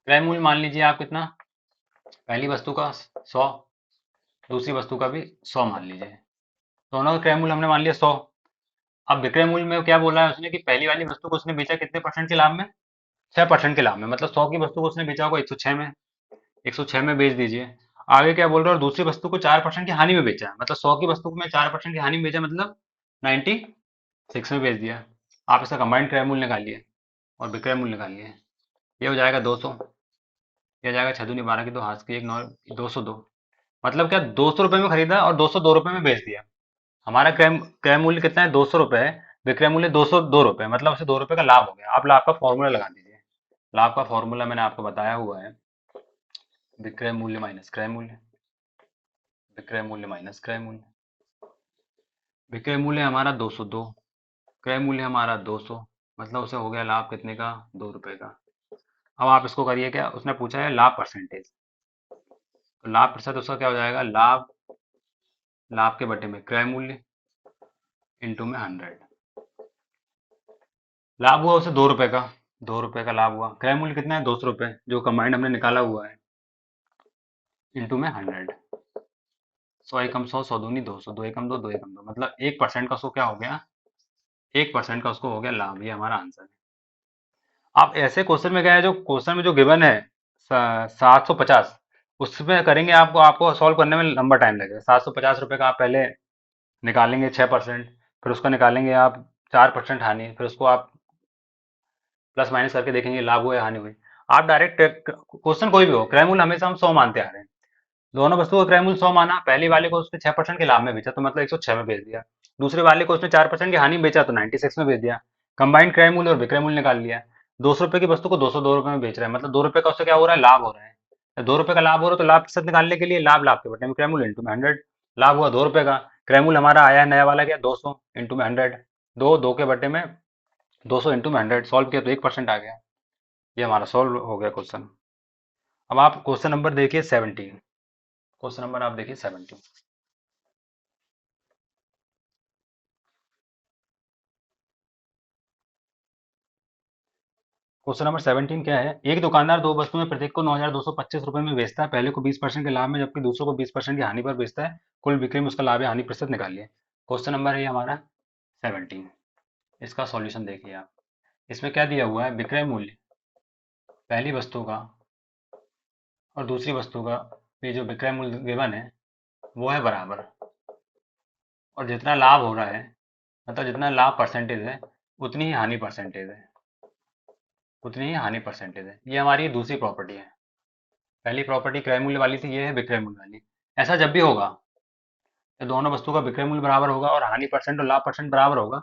S1: क्रय मूल्य मान लीजिए आप कितना, पहली वस्तु का 100, दूसरी वस्तु का भी 100 मान लीजिए। दोनों का क्रय मूल्य हमने मान लिया 100। अब विक्रय मूल्य में क्या बोला है उसने कि पहली वाली वस्तु को उसने बेचा कितने परसेंट के लाभ में, 6% के लाभ में, मतलब 100 की वस्तु को उसने बेचा होगा 106 में, 106 में बेच दीजिए। आगे क्या बोल रहा है, और दूसरी वस्तु को 4% की हानि में बेचा, मतलब 100 की वस्तु को मैं 4% की हानि में बेचा, मतलब 96 में बेच दिया। आप इसका कंबाइंड क्रय मूल्य निकालिए और विक्रय मूल्य निकालिए। ये हो जाएगा 200। ये हो जाएगा 6 दूनी 12 की 2 हाथ की 1 9, 202। मतलब क्या 200 रुपए में खरीदा और 202 रुपए में बेच दिया। हमारा क्रय क्रय मूल्य कितना है 200 रुपए है, विक्रय मूल्य 202 रुपए, मतलब उसे 2 रुपए का लाभ हो गया। आप लाभ का फॉर्मूला लगा दीजिए। लाभ का फॉर्मूला मैंने आपको बताया हुआ है, विक्रय मूल्य माइनस क्रय मूल्य, विक्रय मूल्य माइनस क्रय मूल्य। विक्रय मूल्य हमारा 202, क्रय मूल्य हमारा 200, मतलब उसे हो गया लाभ कितने का, 2 रुपए का। अब आप इसको करिए, क्या उसने पूछा है लाभ परसेंटेज, तो लाभ प्रतिशत उसका क्या हो जाएगा, लाभ, लाभ के बटे में क्रय मूल्य इंटू में 100। लाभ हुआ उसे 2 रुपए का, 2 रुपए का लाभ हुआ। क्रय मूल्य कितना है 200 रुपए, जो कंबाइंड हमने निकाला हुआ है, इंटू में 100। 100 एकम 100, 100 दूनी 200, 2 एकम 2, 2 एकम 2, मतलब 1% का उसको क्या हो गया, 1% का उसको हो गया लाभ। ये हमारा आंसर है। आप ऐसे क्वेश्चन में गए जो क्वेश्चन में जो गिवन है 750, उसमें करेंगे आपको आपको सॉल्व करने में लंबा टाइम लगेगा। 750 रुपये का आप पहले निकालेंगे 6%, फिर उसका निकालेंगे आप 4% हानि, फिर उसको आप प्लस माइनस करके देखेंगे लाभ हुआ या हानि हुई। आप डायरेक्ट क्वेश्चन कोई भी हो, क्रय मूल्य हमेशा हम 100 मानते आ रहे हैं। दोनों वस्तुओं का क्रय मूल्य 100 माना, पहली वाले को उसने 6% के लाभ में बेचा तो मतलब 106 में बेच दिया, दूसरे वाले को उसने 4% की हानि में बेचा तो 96 में बेच दिया। कंबाइंड क्रय मूल्य और विक्रय मूल्य निकाल लिया। 200 रुपए की वस्तु को 202 रुपए में बेच रहा है, मतलब 2 रुपए का उससे क्या हो रहा है, लाभ हो रहा है। 2 रुपए का लाभ हो रहा है तो लाभ प्रतिशत निकालने के लिए लाभ, लाभ के बटे में क्रय मूल्य इंटू में 100। लाभ हुआ 2 रुपए का, क्रय मूल्य हमारा आया है नया वाला क्या 200 इंटू में 100। दो दो के बटे में 200 इंटू में 100, सॉल्व किया तो 1% आ गया। ये हमारा सॉल्व हो गया क्वेश्चन। अब आप क्वेश्चन नंबर देखिए 17। क्वेश्चन नंबर आप देखिए 17। क्वेश्चन नंबर 17 क्या है, एक दुकानदार दो वस्तुएं प्रत्येक को 9,225 रुपए में बेचता है, पहले को 20% के लाभ में जबकि दूसरे को 20% की हानि पर बेचता है। कुल बिक्री में उसका लाभ या हानि प्रतिशत निकालिए। क्वेश्चन नंबर है हमारा 17। इसका सॉल्यूशन देखिए आप। इसमें क्या दिया हुआ है, विक्रय मूल्य पहली वस्तु का और दूसरी वस्तु का, ये जो विक्रय मूल्य गिवन है वो है बराबर, और जितना लाभ हो रहा है, मतलब जितना लाभ परसेंटेज है उतनी ही हानि परसेंटेज है, उतनी ही हानि परसेंटेज है। ये हमारी दूसरी प्रॉपर्टी है। पहली प्रॉपर्टी क्रय मूल्य वाली थी, ये है विक्रय मूल्य वाली। ऐसा जब भी होगा, ये दोनों वस्तु का विक्रय मूल्य बराबर होगा और हानि परसेंट और लाभ परसेंट बराबर होगा,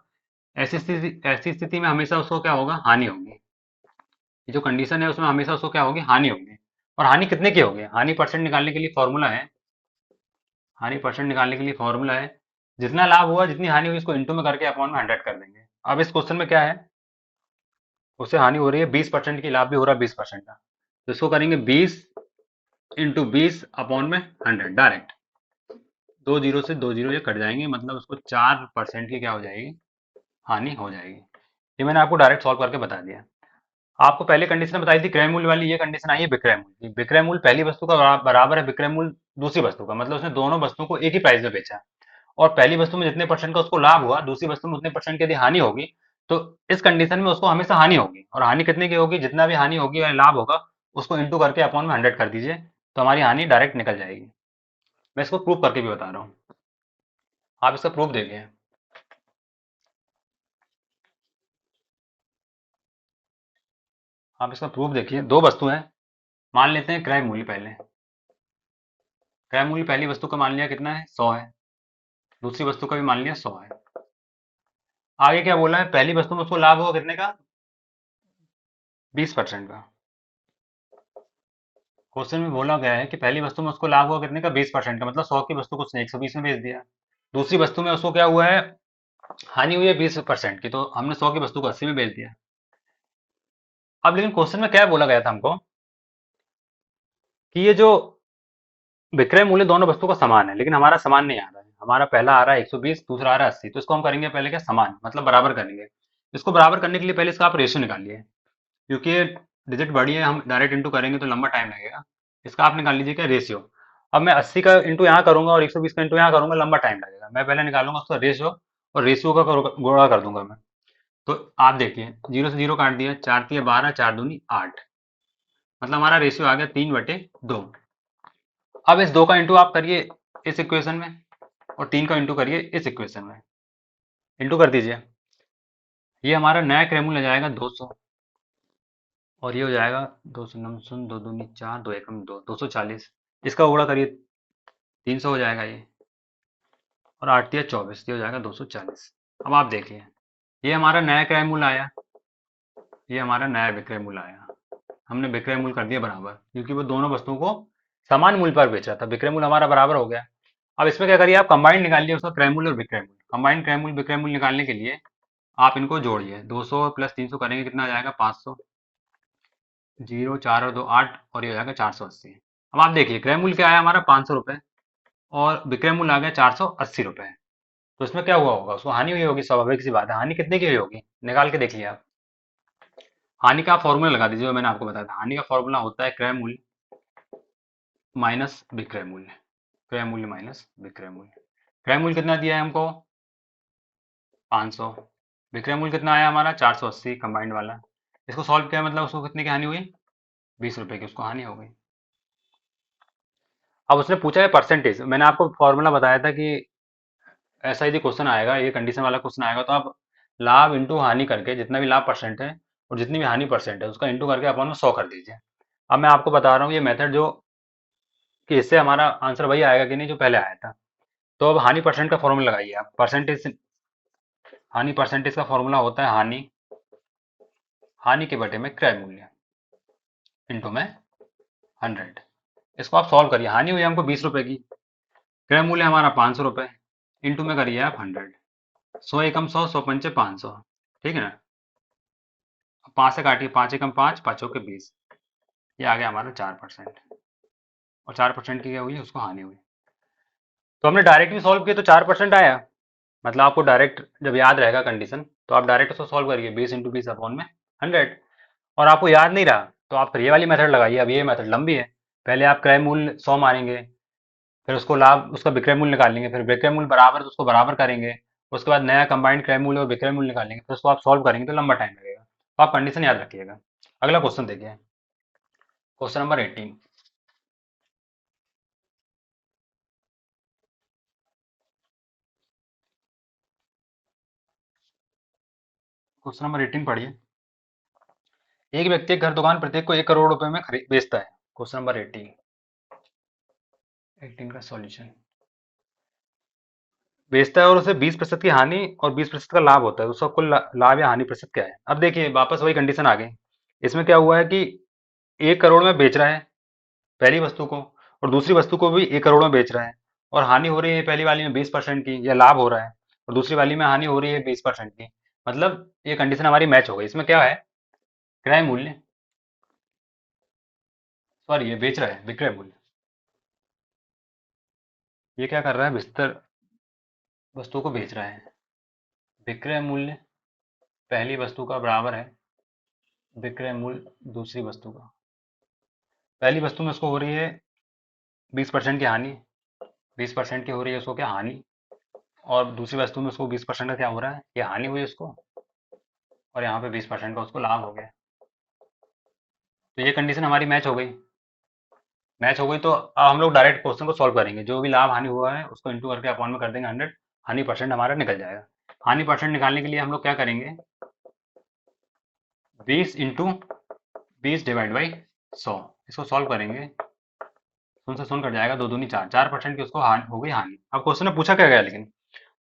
S1: ऐसी स्थिति में हमेशा उसको क्या होगा, हानि होगी। ये जो कंडीशन है उसमें हमेशा उसको क्या होगी, हानि होगी। और हानि कितने की होगी, हानि परसेंट निकालने के लिए फॉर्मूला है, हानि परसेंट निकालने के लिए फॉर्मूला है, जितना लाभ हुआ जितनी हानि हुई इसको इंटू में करके अपॉन में 100 कर देंगे। अब इस क्वेश्चन में क्या है, उससे हानि हो रही है 20% की, लाभ भी हो रहा है 20% का, तो इसको करेंगे 20 इंटू 20 अपॉन में 100 डायरेक्ट। दो जीरो से दो जीरो ये कट जाएंगे, मतलब उसको 4% की क्या हो जाएगी, हानि हो जाएगी। ये मैंने आपको डायरेक्ट सॉल्व करके बता दिया। आपको पहले कंडीशन बताई थी क्रय मूल्य वाली, ये कंडीशन आई है विक्रय मूल्य की। विक्रय मूल्य पहली वस्तु का बराबर है विक्रय मूल्य दूसरी वस्तु का, मतलब उसने दोनों वस्तुओं को एक ही प्राइस में बेचा, और पहली वस्तु में जितने परसेंट का उसको लाभ हुआ, दूसरी वस्तु में उतने परसेंट की यदि हानि होगी, तो इस कंडीशन में उसको हमेशा हानि होगी। और हानि कितने की होगी, जितना भी हानि होगी या लाभ होगा उसको इंटू करके अपॉन में 100 कर दीजिए, तो हमारी हानि डायरेक्ट निकल जाएगी। मैं इसको प्रूव करके भी बता रहा हूँ, आप इसका प्रूफ देखिए। आप इसका प्रूफ देखिए, दो वस्तु हैं, मान लेते हैं क्रय मूल्य पहले। क्रय मूल्य पहली वस्तु का मान लिया कितना है, 100 है। दूसरी वस्तु का भी मान लिया 100 है। आगे क्या बोला है, पहली वस्तु में उसको लाभ होगा कितने का, 20% का। क्वेश्चन में बोला गया है कि पहली वस्तु में उसको लाभ हुआ कितने का, 20% का, मतलब 100 की वस्तु को उसने 120 में बेच दिया। दूसरी वस्तु में उसको क्या हुआ है, हानि हुई है 20% की, तो हमने 100 की वस्तु को 80 में बेच दिया। अब लेकिन क्वेश्चन में क्या बोला गया था हमको, कि ये जो विक्रय मूल्य दोनों वस्तु का समान है, लेकिन हमारा समान नहीं आ रहा है। हमारा पहला आ रहा है 120, दूसरा आ रहा है 80, तो इसको हम करेंगे पहले क्या, समान, मतलब बराबर करेंगे। इसको बराबर करने के लिए पहले इसका आप रेशियो निकालिए, क्योंकि ये डिजिट बड़ी है, हम डायरेक्ट इंटू करेंगे तो लंबा टाइम लगेगा। इसका आप निकाल लीजिए क्या, रेशियो। अब मैं 80 का इंटू यहाँ करूंगा और 120 का इंटू यहाँ करूंगा, लंबा टाइम लगेगा। मैं पहले निकालूंगा उसका रेशियो, और रेशियो का गुणा कर दूंगा मैं। तो आप देखिए, जीरो से जीरो काट दिया, 4 × 3 = 12, 4 × 2 = 8, मतलब हमारा रेशियो आ गया 3/2। अब इस 2 का इंटू आप करिए इस इक्वेशन में, और 3 का इंटू करिए इस इक्वेशन में, इंटू कर दीजिए। ये हमारा नया क्रय मूल्य आ जाएगा 200, और ये हो जाएगा 209, 2 दूनी 4, 2 एकम 2, 240। इसका गुणा करिए, 300 हो जाएगा ये, और 8 × 3 = 24, ये हो जाएगा 240। अब आप देखिए, ये हमारा नया क्रय मूल्य आया, ये हमारा नया विक्रय मूल्य आया। हमने विक्रय मूल्य कर दिया बराबर, क्योंकि वो दोनों वस्तुओं को समान मूल्य पर बेच रहा था, विक्रय मूल्य हमारा बराबर हो गया। अब इसमें क्या करिए, आप कंबाइंड निकालिए उसका क्रय मूल्य और विक्रय मूल्य। कंबाइंड क्रय मूल्य विक्रय मूल्य निकालने के लिए आप इनको जोड़िए, 200 + 300 करेंगे कितना आ जाएगा, 500। 0, 4 और 2 8, और ये हो जाएगा 480। अब आप देखिए, क्रय मूल्य क्या आया हमारा, 500 रुपये, और विक्रय मूल्य आ गया 480 रुपये। तो इसमें क्या हुआ होगा, उसको हानि हुई होगी, स्वाभाविक सी बात है। हानि कितने की हुई होगी, निकाल के देखिए आप। हानि का फॉर्मूला लगा दीजिए, जो मैंने आपको बताया था। हानि का फॉर्मूला होता है क्रय मूल्य माइनस विक्रय मूल्य, क्रय मूल्य माइनस विक्रय मूल्य। क्रय मूल्य कितना दिया है हमको, 500। विक्रय मूल्य कितना आया हमारा, 480 कंबाइंड वाला। इसको सॉल्व किया, मतलब उसको कितने की हानि हुई, 20 रुपए की उसको हानि हो गई। अब उसने पूछा है परसेंटेज, मैंने आपको फॉर्मूला बताया था कि ऐसा यदि क्वेश्चन आएगा, ये कंडीशन वाला क्वेश्चन आएगा, तो आप लाभ इंटू हानि करके, जितना भी लाभ परसेंट है और जितनी भी हानि परसेंट है, उसका इंटू करके अपन में 100 कर दीजिए। अब मैं आपको बता रहा हूँ ये मेथड, जो कि इससे हमारा आंसर वही आएगा कि नहीं जो पहले आया था। तो अब हानि परसेंट का फॉर्मूला लगाइए आप। परसेंटेज, हानि परसेंटेज का फॉर्मूला होता है हानि, हानि के बटे में क्रय मूल्य इंटू में 100। इसको आप सॉल्व करिए। हानि हुई हमको 20 रुपए की, क्रय मूल्य हमारा 500 रुपये, इंटू में करिए आप 100। 100 × 100, 100 × 5 = 500, ठीक है ना। 5 से काटिए, 5 × 5 = 5 × 20, ये आ गया हमारा 4%। और 4% की क्या हुई, उसको हानि हुई। तो हमने डायरेक्ट भी सॉल्व किया तो 4% आया। मतलब आपको डायरेक्ट जब याद रहेगा कंडीशन, तो आप डायरेक्ट उसको सॉल्व करिए, 20 × 20 / 100। और आपको याद नहीं रहा तो आप फिर ये वाली मेथड लगाइए। अब ये मेथड लंबी है, पहले आप क्रय मूल्य 100 मारेंगे, फिर उसको लाभ, उसका विक्रय मूल्य निकालेंगे, फिर विक्रय मूल्य बराबर तो उसको बराबर करेंगे, उसके बाद नया कंबाइंड क्रय मूल्य और विक्रय मूल्य निकालेंगे, फिर उसको आप सॉल्व करेंगे तो लंबा टाइम लगेगा। तो आप कंडीशन याद रखिएगा। अगला क्वेश्चन देखिए, क्वेश्चन नंबर 18। क्वेश्चन नंबर 18 पढ़िए। एक व्यक्ति एक घर दुकान प्रत्येक को 1 करोड़ रुपए में खरीद बेचता है। क्वेश्चन नंबर 18 का सॉल्यूशन। बेचता है और उसे 20% की हानि और 20% का लाभ होता है, उसका कुल लाभ या हानि प्रतिशत क्या है। अब देखिए, वापस वही कंडीशन आ गई। इसमें क्या हुआ है कि 1 करोड़ में बेच रहा है पहली वस्तु को, और दूसरी वस्तु को भी 1 करोड़ में बेच रहा है, और हानि हो रही है पहली वाली में 20% की, या लाभ हो रहा है, और दूसरी वाली में हानि हो रही है 20% की। मतलब ये कंडीशन हमारी मैच हो गई। इसमें क्या है, क्रय मूल्य, सॉरी ये बेच रहा है विक्रय मूल्य, ये क्या कर रहा है, बिस्तर वस्तु को बेच रहा है। विक्रय मूल्य पहली वस्तु का बराबर है विक्रय मूल्य दूसरी वस्तु का। पहली वस्तु में उसको हो रही है 20% की हानि, 20% की हो रही है उसको क्या, हानि, और दूसरी वस्तु में उसको 20% का क्या हो रहा है, ये हानि हुई उसको, और यहाँ पे 20% का उसको लाभ हो गया। तो ये कंडीशन हमारी मैच हो गई। मैच हो गई तो अब हम लोग डायरेक्ट क्वेश्चन को सॉल्व करेंगे। जो भी लाभ हानि हुआ है उसको इंटू करके अपॉन में कर देंगे 100, हानि परसेंट हमारा निकल जाएगा। हानि परसेंट निकालने के लिए हम लोग क्या करेंगे, 20 इंटू 20 डिवाइड बाई 100, इसको सॉल्व करेंगे। शून्य से शून्य कट जाएगा, दो दूनी चार, 4% की उसको हानि हो गई हानि। अब क्वेश्चन में पूछा क्या गया लेकिन,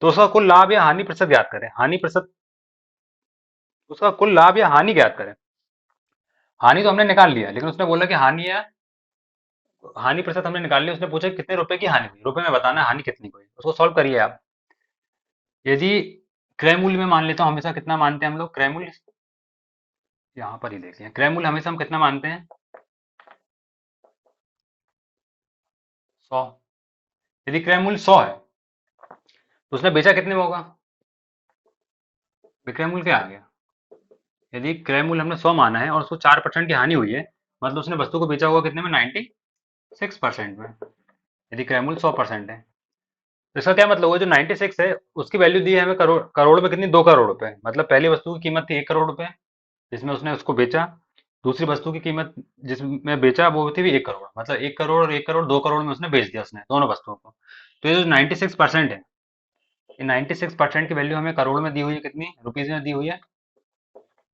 S1: तो उसका कुल लाभ या हानि प्रतिशत ज्ञात करें। हानि प्रतिशत, उसका कुल लाभ या हानि ज्ञात करें। हानि तो हमने निकाल लिया, लेकिन उसने बोला कि हानि या हानि प्रतिशत हमने निकाल लिया। उसने पूछा कितने रुपए की हानि हुई, रुपए में बताना है हानि कितनी हुई। उसको सॉल्व करिए आप। यदि क्रय मूल्य में मान लेता हूँ, हमेशा कितना मानते हैं हम लोग, क्रय मूल्य यहाँ पर ही देख लिया। क्रय मूल्य हमेशा हम कितना मानते हैं, 100। यदि क्रय मूल्य 100 है तो उसने बेचा कितने में होगा, विक्रय मूल्य क्या आ गया। यदि क्रय मूल्य हमने 100 माना है और उसको 4% की हानि हुई है, मतलब उसने वस्तु को बेचा होगा कितने में, 96% में। यदि क्रय मूल्य 100% है तो इसका क्या मतलब हुआ, जो 96 है उसकी वैल्यू दी है हमें करोड़, करोड़ में कितनी, 2 करोड़ रुपए। मतलब पहली वस्तु की कीमत थी 1 करोड़ रुपए जिसमें उसने उसको बेचा, दूसरी वस्तु की कीमत जिसमें बेचा वो थी भी 1 करोड़, मतलब 1 करोड़ और 1 करोड़, 2 करोड़ में उसने बेच दिया उसने दोनों वस्तुओं को। तो ये जो 96% है, ये 96% की वैल्यू हमें करोड़ में दी हुई है, कितनी रुपीज में दी हुई है,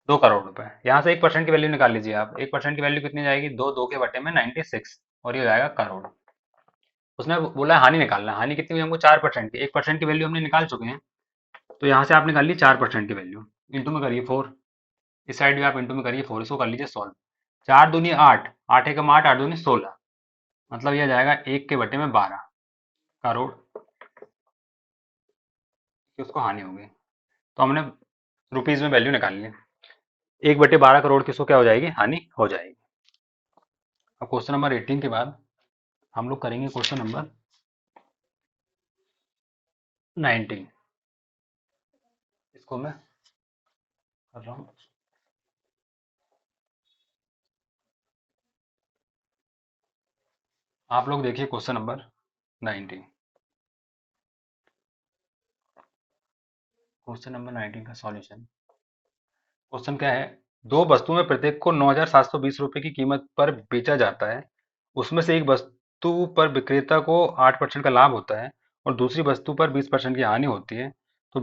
S1: 2 करोड़ रुपए। यहाँ से 1% की वैल्यू निकाल लीजिए आप। 1% की वैल्यू कितनी जाएगी, दो, दो के बटे में 96, और ये जाएगा करोड़। उसने बोला हानि निकालना, हानि कितनी हुई हमको, 4% की। 1% की वैल्यू हमने निकाल चुके हैं, तो यहाँ से आप निकाल ली 4% की वैल्यू। इंटू में करिए 4, इस साइड भी आप इंटू में करिए 4, इसको कर लीजिए सॉल्व। 4 दूनी 8, 8 एकम 8, 8 दूनी 16, मतलब यह जाएगा 1 के बटे में 12 करोड़ की उसको हानि होगी। तो हमने रुपीज में वैल्यू निकाल ली, 1/12 करोड़ की उसको क्या हो जाएगी, हानि हो जाएगी। अब क्वेश्चन नंबर 18 के बाद हम लोग करेंगे क्वेश्चन नंबर 19। इसको मैं कर रहा हूँ, आप लोग देखिए क्वेश्चन नंबर 19। क्वेश्चन नंबर 19 का सॉल्यूशन। क्वेश्चन क्या है, दो वस्तुओं में प्रत्येक को 9,720 रुपए की कीमत पर बेचा जाता है। उसमें से एक वस्तु पर विक्रेता को 8% का लाभ होता है और दूसरी वस्तु पर 20% की हानि होती है। तो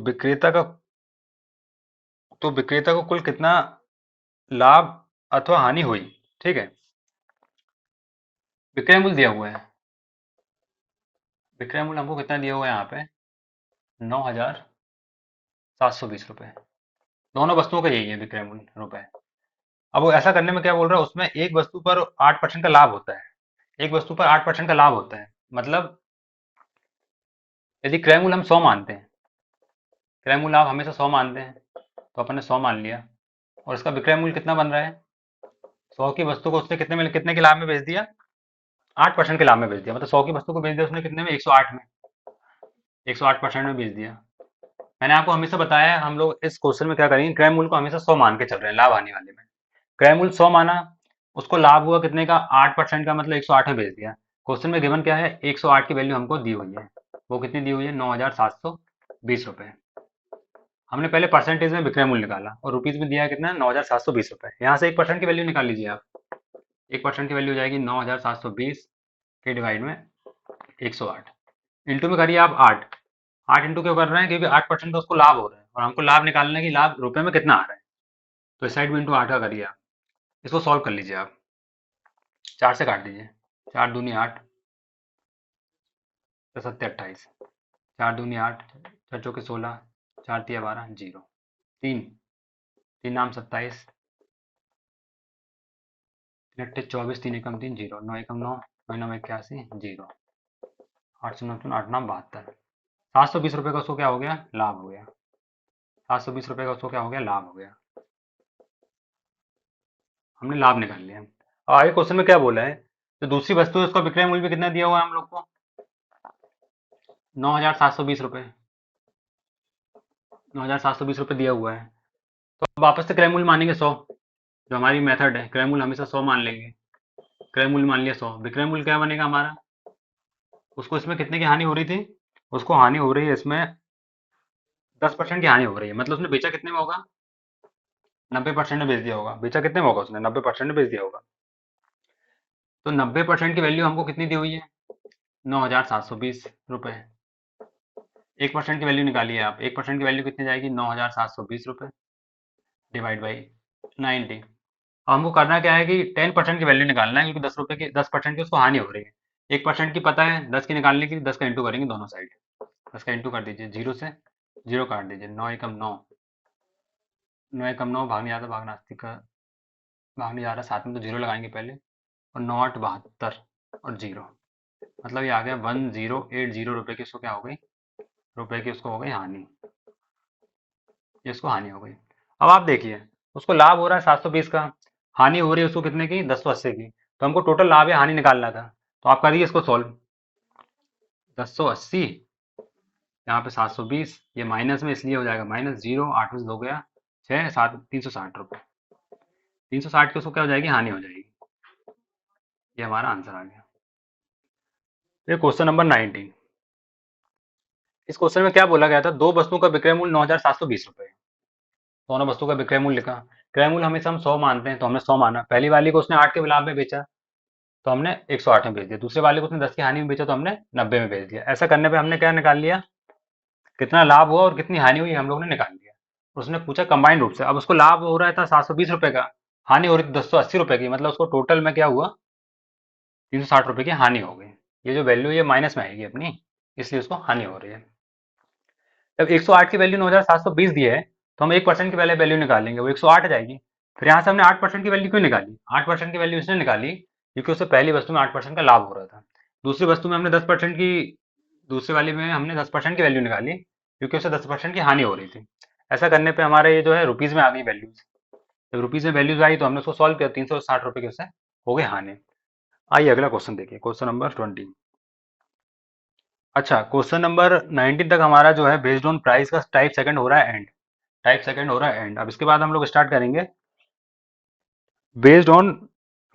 S1: विक्रेता को कुल कितना लाभ अथवा हानि हुई। ठीक है, विक्रय मूल्य दिया हुआ है। विक्रय मूल्य हमको कितना दिया हुआ है यहाँ पे, 9,720 रुपए। दोनों वस्तुओं का यही है विक्रय मूल्य रुपए। अब वो ऐसा करने में क्या बोल रहा है, उसमें एक वस्तु पर 8% का लाभ होता है, एक वस्तु पर 8% का लाभ होता है। मतलब यदि क्रय मूल्य हम 100 मानते हैं, क्रय मूल्य आप हमेशा 100 मानते हैं, तो अपन ने 100 मान लिया, और इसका विक्रय मूल्य कितना बन रहा है, 100 की वस्तु को उसने कितने के लाभ में बेच दिया, 8% के लाभ में बेच दिया। मतलब 100 की वस्तु को बेच दिया उसने कितने में, 108 में, 108% में बेच दिया। मैंने आपको हमेशा बताया है, हम लोग इस क्वेश्चन में क्या करेंगे, क्रय मूल्य को हमेशा 100 मान के चल रहे हैं लाभ आने वाले में। क्रय मूल्य 100 माना, उसको लाभ हुआ कितने का, 8% का, मतलब 108 में बेच दिया। क्वेश्चन में गिवन क्या है, 108 की वैल्यू हमको दी हुई है, वो कितनी दी हुई है, 9,720 रुपए। हमने पहले परसेंटेज में विक्रय मूल्य निकाला और रुपीज में दिया है कितना, 9,720 रुपए। यहाँ से 1% की वैल्यू निकाल लीजिए आप। 1% की वैल्यू हो जाएगी 9,720 के डिवाइड में 108, इंटू में करिए आप 8। 8 इंटू क्यों कर रहे हैं, क्योंकि 8% का उसको लाभ हो रहा है और हमको लाभ निकालना है कि लाभ रुपए में कितना आ रहा है। तो इस साइड में इंटू 8 का करिए आप, इसको सॉल्व कर लीजिए आप। 4 से काट दीजिए, 4 दूनी 8, 7 28, 4 दूनी 8, 6 चौके 16, 4 तिया 12, 0, 3, 3 नाम 27, 3 अट्ठे 24, 3 एकम 3, 0, 9 एकम 9, 9 9 81, 0, 8 9 8 9 72, 720 रुपये का उसको क्या हो गया, लाभ हो गया। 720 रुपये का उसको क्या हो गया, लाभ हो गया। हमने लाभ निकाल लिया। अब आगे क्वेश्चन में क्या बोला है, तो दूसरी वस्तु है उसका विक्रय मूल्य भी कितना दिया हुआ है हम लोग को, 9,720 रुपये, 9,720 रुपये दिया हुआ है। तो अब वापस से क्रय मूल्य मानेंगे 100, जो हमारी मेथड है, क्रय मूल्य हमेशा 100 मान लेंगे। क्रय मूल्य मान लिया 100, विक्रय मूल्य क्या बनेगा हमारा, उसको इसमें कितने की हानि हो रही थी, उसको हानि हो रही है इसमें 10% की हानि हो रही है। मतलब उसने बेचा कितने में होगा, 90% में बेच दिया होगा। बेचा कितने में होगा, उसने 90% में बेच दिया होगा। तो 90% की वैल्यू हमको कितनी दी हुई है? 9,720 रुपये। 1% की वैल्यू निकालिए आप। 1% की वैल्यू कितनी जाएगी? 9,720 रुपये डिवाइड बाई 90। अब हमको करना क्या है कि 10% की वैल्यू निकालना है, क्योंकि 10% की उसको हानि हो रही है। 1% की पता है, 10 की निकालने की 10 का इंटू करेंगे दोनों साइड। 10 का इंटू कर दीजिए, जीरो से जीरो काट दीजिए। 9 एकम 9, 9 एकम 9 भाग नहीं आता, भाग नास्तिक का भाग नहीं जा रहा, साथ में तो जीरो लगाएंगे पहले। और 9 8 72 और जीरो, मतलब ये आ गया 1080 रुपये की उसको क्या हो गई? रुपए की उसको हो गई हानि। ये उसको हानि हो गई। अब आप देखिए, उसको लाभ हो रहा है 720 का, हानि हो रही है उसको कितने की? 1080 की। तो हमको टोटल लाभ या हानि निकालना था, तो आप करिए इसको सॉल्व। 1080, यहाँ पे 720, ये माइनस में इसलिए हो जाएगा माइनस, जीरो 8 में से 2 गया 6, 7, 360 रुपये। 360 की उसको क्या हो जाएगी? हानि हो जाएगी। ये हमारा आंसर आ गया। ये क्वेश्चन नंबर 19। इस क्वेश्चन में क्या बोला गया था? दो वस्तुओं का विक्रय मूल्य 9,720 रुपये। दोनों वस्तु का विक्रय मूल्य लिखा। क्रय मूल्य हमेशा हम 100 मानते हैं, तो हमने 100 माना। पहली वाली को उसने 8 के लाभ में बेचा, तो हमने 108 में बेच दिया। दूसरे वाले को उसने 10 की हानि में बेचा, तो हमने 90 में बेच दिया। ऐसा करने पे हमने क्या निकाल लिया? कितना लाभ हुआ और कितनी हानि हुई, हम लोग ने निकाल लिया। उसने पूछा कंबाइंड रूप से। अब उसको लाभ हो रहा था 720 रुपये का, हानि हो रही थी 1080 रुपये की, मतलब उसको टोटल में क्या हुआ? 360 रुपये की हानि हो गई। ये जो वैल्यू ये माइनस में आएगी अपनी, इसलिए उसको हानि हो रही है। जब 108 की वैल्यू 9,720 दी है, तो हम 1% की पहले वैल्यू निकालेंगे, वो 108 आ जाएगी। फिर यहाँ से हमने 8% की वैल्यू क्यों निकाली? 8% की वैल्यू इसने निकाली क्योंकि उससे पहली वस्तु में 8% का लाभ हो रहा था। दूसरी वस्तु में हमने 10% की दूसरी वाली में हमने 10% की वैल्यू निकाली क्योंकि उससे 10% की हानि हो रही थी। ऐसा करने पे हमारे ये जो है रुपीज़ में आ गई वैल्यूज। जब रुपीज़ में वैल्यूज आई तो हमने उसको सॉल्व किया, 360 रुपये की उससे हो गई हानि। आइए अगला क्वेश्चन देखिए, क्वेश्चन नंबर 20। अच्छा, क्वेश्चन नंबर 19 तक हमारा जो है बेस्ड ऑन प्राइस का टाइप सेकंड हो रहा है एंड। टाइप सेकंड हो रहा है एंड। अब इसके बाद हम लोग स्टार्ट करेंगे बेस्ड ऑन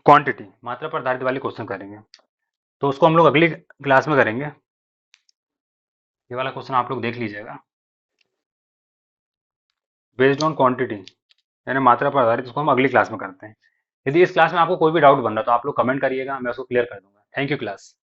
S1: क्वांटिटी, मात्रा पर आधारित वाली क्वेश्चन करेंगे। तो उसको हम लोग अगली क्लास में करेंगे। ये वाला क्वेश्चन आप लोग देख लीजिएगा। बेस्ड ऑन क्वांटिटी यानी मात्रा पर आधारित, उसको हम अगली क्लास में करते हैं। यदि इस क्लास में आपको कोई भी डाउट बन रहा है तो आप लोग कमेंट करिएगा, मैं उसको क्लियर कर दूंगा। Thank you class.